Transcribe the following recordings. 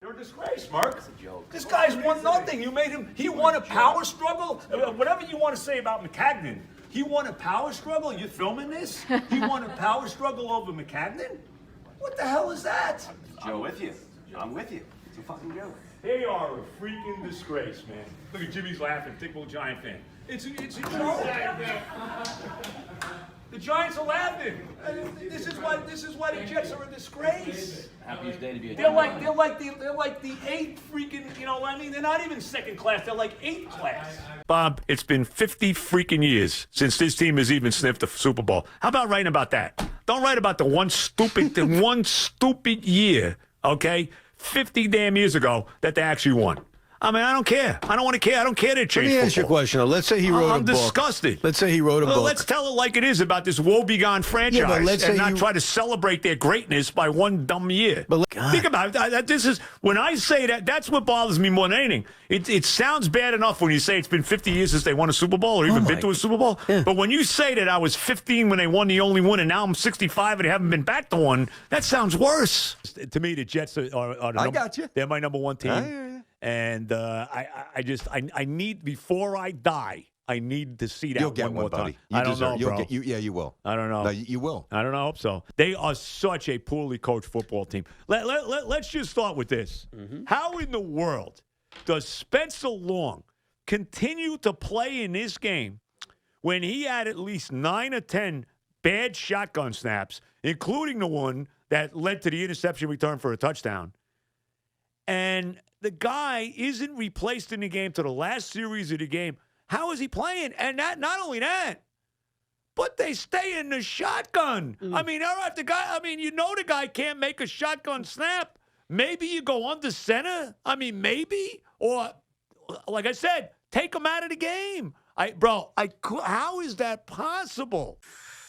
You're a disgrace, Mark. It's a joke. This guy's won nothing. You made him. He won a power struggle. Whatever you want to say about McCagnon, he won a power struggle. You filming this? He won a power struggle over McCagnon? What the hell is that? Joe, with you. I'm with you. It's a fucking joke. They are a freaking disgrace, man. Look at Jimmy's laughing. Typical Giant fan. It's a joke. The Giants are laughing. This is why the Jets are a disgrace. Happiest day to be a They're like the eighth freaking, you know what I mean? They're not even second class. They're like eighth class. Bob, it's been 50 freaking years since this team has even sniffed a Super Bowl. How about writing about that? Don't write about the one stupid year, okay? 50 damn years ago that they actually won. I mean, I don't care. I don't want to care. I don't care to change. Let me ask you a question, though. Let's say he wrote a book. I'm disgusted. Let's say he wrote a book. Let's tell it like it is about this woebegone franchise and not try to celebrate their greatness by one dumb year. But think about it. This is when I say that. That's what bothers me more than anything. It sounds bad enough when you say it's been 50 years since they won a Super Bowl or even been to a Super Bowl. Yeah. But when you say that I was 15 when they won the only one and now I'm 65 and they haven't been back to one, that sounds worse. To me, the Jets are I got you. They're my number one team. And I need, before I die, I need to see that You'll get one more buddy. time. I don't know, bro. Yeah, you will. I don't know. No, you will. I don't know. I hope so. They are such a poorly coached football team. Let's just start with this. Mm-hmm. How in the world does Spencer Long continue to play in this game when he had at least 9 or 10 bad shotgun snaps, including the one that led to the interception return for a touchdown? And the guy isn't replaced in the game to the last series of the game. How is he playing? And not only that, but they stay in the shotgun. I mean, all right, the guy can't make a shotgun snap. Maybe you go under center. I mean, maybe. Or, like I said, take him out of the game. How is that possible?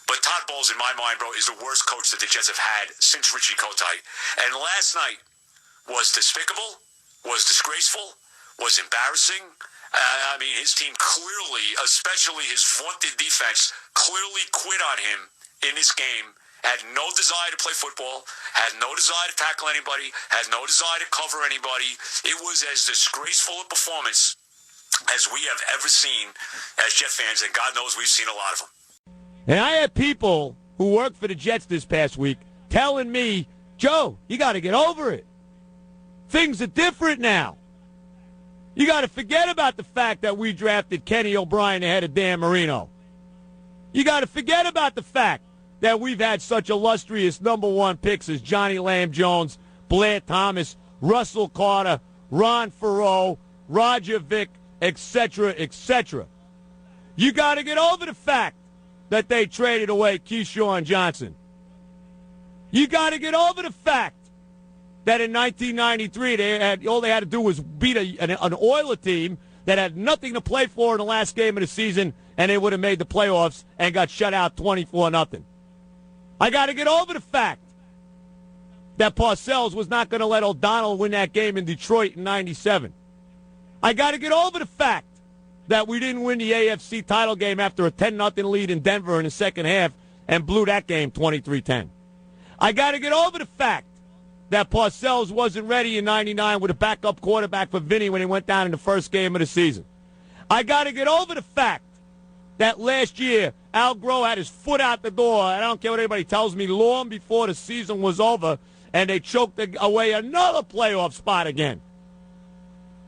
But Todd Bowles, in my mind, bro, is the worst coach that the Jets have had since Richie Kotite. And last night was despicable, was disgraceful, was embarrassing. I mean, his team clearly, especially his vaunted defense, clearly quit on him in this game. Had no desire to play football, had no desire to tackle anybody, had no desire to cover anybody. It was as disgraceful a performance as we have ever seen as Jet fans, and God knows we've seen a lot of them. And I had people who worked for the Jets this past week telling me, Joe, you got to get over it. Things are different now. You got to forget about the fact that we drafted Kenny O'Brien ahead of Dan Marino. You got to forget about the fact that we've had such illustrious number one picks as Johnny Lamb Jones, Blair Thomas, Russell Carter, Ron Farrow, Roger Vick, etc., etc. You got to get over the fact that they traded away Keyshawn Johnson. You got to get over the fact that in 1993 all they had to do was beat an Oiler team that had nothing to play for in the last game of the season, and they would have made the playoffs and got shut out 24-0. I got to get over the fact that Parcells was not going to let O'Donnell win that game in Detroit in 97. I got to get over the fact that we didn't win the AFC title game after a 10-0 lead in Denver in the second half and blew that game 23-10. I got to get over the fact that Parcells wasn't ready in 99 with a backup quarterback for Vinny when he went down in the first game of the season. I got to get over the fact that last year Al Groh had his foot out the door, and I don't care what anybody tells me, long before the season was over, and they choked away another playoff spot again.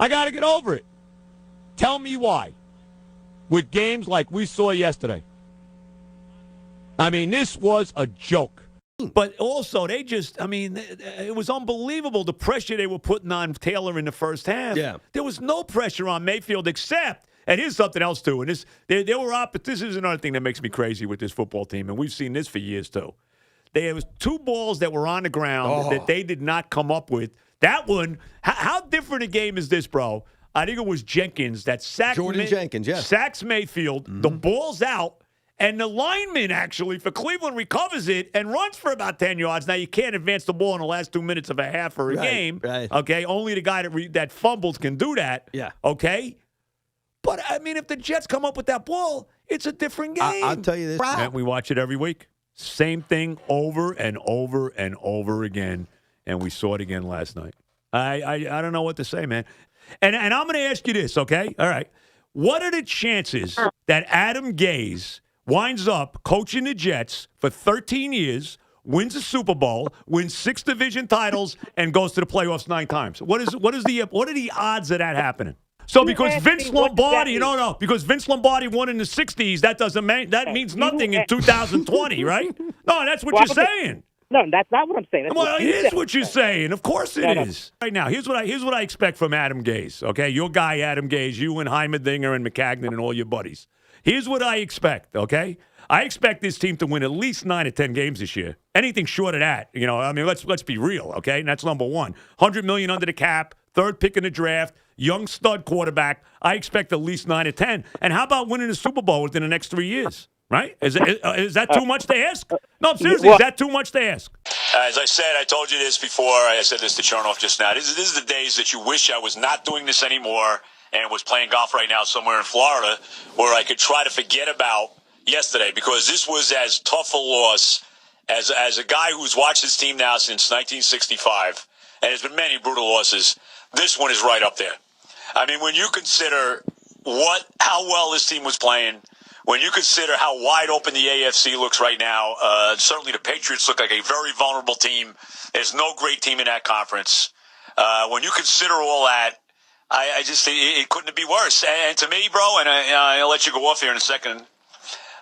I got to get over it. Tell me why. With games like we saw yesterday. I mean, this was a joke. But also, it was unbelievable the pressure they were putting on Taylor in the first half. Yeah. There was no pressure on Mayfield except, and here's something else too, and this is another thing that makes me crazy with this football team, and we've seen this for years too. There was 2 balls that were on the ground that they did not come up with. That one, how different a game is this, bro? I think it was Jenkins that sacked Jenkins, yeah. Sacks Mayfield. Mm-hmm. The ball's out. And the lineman, actually, for Cleveland recovers it and runs for about 10 yards. Now, you can't advance the ball in the last 2 minutes of a half or a game. Right. Okay? Only the guy that fumbles can do that. Yeah. Okay? But, I mean, if the Jets come up with that ball, it's a different game. I'll tell you this. And we watch it every week. Same thing over and over and over again. And we saw it again last night. I don't know what to say, man. And I'm going to ask you this, okay? All right. What are the chances that Adam Gase winds up coaching the Jets for 13 years, wins a Super Bowl, wins 6 division titles, and goes to the playoffs 9 times? What are the odds of that happening? So because Vince Lombardi, because Vince Lombardi won in the 60s, that means nothing in 2020, right? No, that's what you're saying. No, that's not what I'm saying. That's Well, it is what you're saying. Of course it is. Right now, here's what I expect from Adam Gase, okay? Your guy, Adam Gase, you and Heimerdinger and McCagnon and all your buddies. Here's what I expect, okay? I expect this team to win at least 9 or 10 games this year. Anything short of that, let's be real, okay? And that's number one. $100 million under the cap, 3rd pick in the draft, young stud quarterback. I expect at least 9 or 10. And how about winning a Super Bowl within the next 3 years? Right? Is that too much to ask? No, seriously, is that too much to ask? As I said, I told you this before. I said this to Chernoff just now. This is the days that you wish I was not doing this anymore and was playing golf right now somewhere in Florida where I could try to forget about yesterday, because this was as tough a loss as a guy who's watched this team now since 1965, and there's been many brutal losses. This one is right up there. I mean, when you consider how well this team was playing, when you consider how wide open the AFC looks right now, certainly the Patriots look like a very vulnerable team. There's no great team in that conference. When you consider all that, I just think it couldn't be worse. And to me, bro, and I'll let you go off here in a second.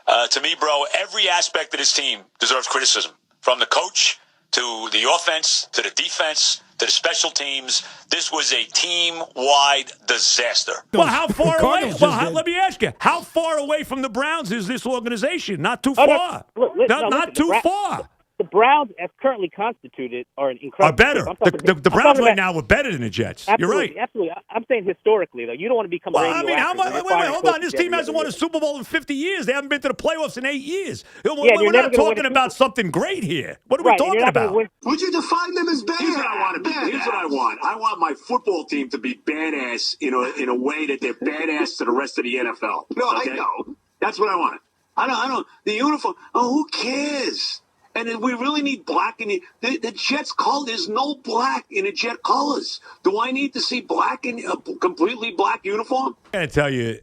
To me, bro, every aspect of this team deserves criticism, from the coach to the offense to the defense to the special teams. This was a team-wide disaster. Well, how far away? Let me ask you, how far away from the Browns is this organization? Not too far. Not too far. The Browns, as currently constituted, are an incredible. Are better. The Browns right now are better than the Jets. Absolutely, You're right. Absolutely. I'm saying historically, though. You don't want to become wait, hold on. This team hasn't won a Super Bowl in 50 years. They haven't been to the playoffs in 8 years. We're not talking about something great here. What are we talking about? Would you define them as bad? Here's what I want. Here's what I want. I want my football team to be badass in a way that they're badass to the rest of the NFL. No, okay? I know. That's what I want. I don't. The uniform. Oh, who cares? And we really need black in the Jets color. There's no black in the Jet colors. Do I need to see black in a completely black uniform? I got to tell you,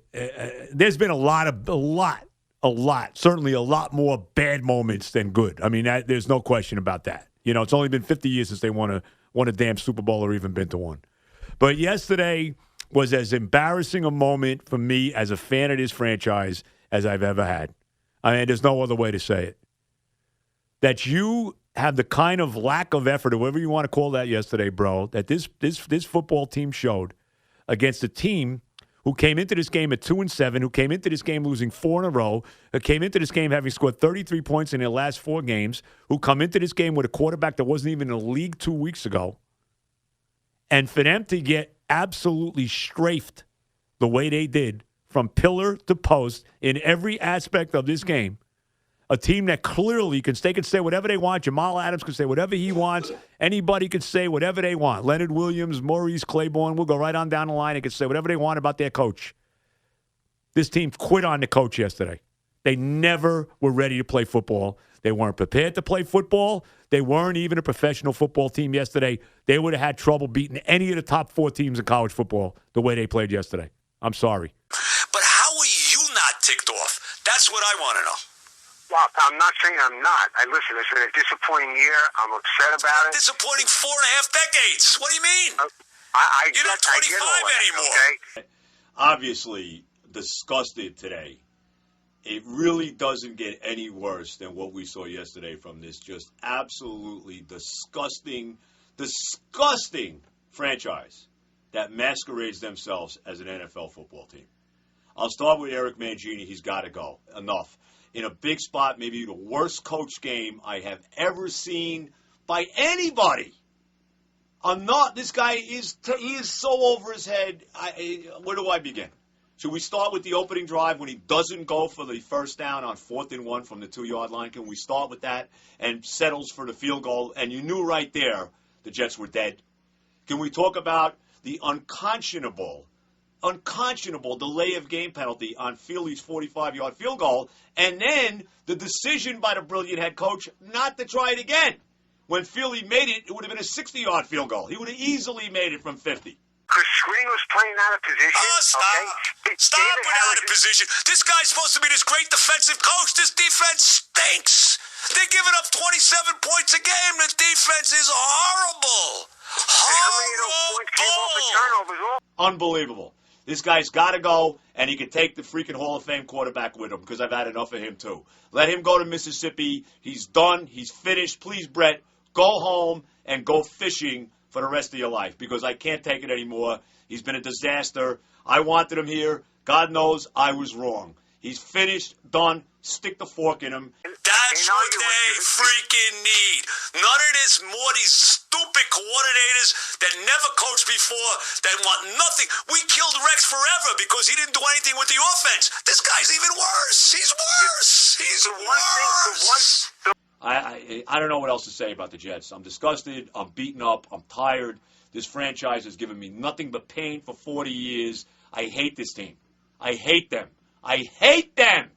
there's been a lot, certainly a lot more bad moments than good. I mean, there's no question about that. It's only been 50 years since they won a damn Super Bowl or even been to one. But yesterday was as embarrassing a moment for me as a fan of this franchise as I've ever had. I mean, there's no other way to say it. That you have the kind of lack of effort, or whatever you want to call that yesterday, bro, that this football team showed against a team who came into this game at 2-7, who came into this game losing 4 in a row, who came into this game having scored 33 points in their last 4 games, who come into this game with a quarterback that wasn't even in the league 2 weeks ago. And for them to get absolutely strafed the way they did from pillar to post in every aspect of this game, a team that clearly can say whatever they want. Jamal Adams can say whatever he wants. Anybody can say whatever they want. Leonard Williams, Maurice Claiborne, we'll go right on down the line and can say whatever they want about their coach. This team quit on the coach yesterday. They never were ready to play football. They weren't prepared to play football. They weren't even a professional football team yesterday. They would have had trouble beating any of the top 4 teams in college football the way they played yesterday. I'm sorry. But how are you not ticked off? That's what I want to know. Well, I'm not saying I'm not. Listen, it's been a disappointing year. I'm upset about it. Disappointing 4.5 decades. What do you mean? You're not 25 anymore. Okay? Obviously, disgusted today. It really doesn't get any worse than what we saw yesterday from this just absolutely disgusting franchise that masquerades themselves as an NFL football team. I'll start with Eric Mangini. He's got to go. Enough. In a big spot, maybe the worst coach game I have ever seen by anybody. This guy is so over his head. Where do I begin? Should we start with the opening drive when he doesn't go for the first down on 4th and 1 from the 2-yard line? Can we start with that and settles for the field goal? And you knew right there the Jets were dead. Can we talk about the unconscionable delay of game penalty on Philly's 45-yard field goal, and then the decision by the brilliant head coach not to try it again? When Philly made it, it would have been a 60-yard field goal. He would have easily made it from 50. Because Screen was playing out of position. Stop. Okay? Stop with out of position. This guy's supposed to be this great defensive coach. This defense stinks. They're giving up 27 points a game. The defense is horrible. How many of those points came off of turnovers? Unbelievable. This guy's got to go, and he can take the freaking Hall of Fame quarterback with him because I've had enough of him too. Let him go to Mississippi. He's done. He's finished. Please, Brett, go home and go fishing for the rest of your life because I can't take it anymore. He's been a disaster. I wanted him here. God knows I was wrong. He's finished, done. Stick the fork in him. That's what they freaking need. None of this more these stupid coordinators that never coached before, that want nothing. We killed Rex forever because he didn't do anything with the offense. This guy's even worse. He's worse. He's worse. I don't know what else to say about the Jets. I'm disgusted. I'm beaten up. I'm tired. This franchise has given me nothing but pain for 40 years. I hate this team. I hate them. I hate them.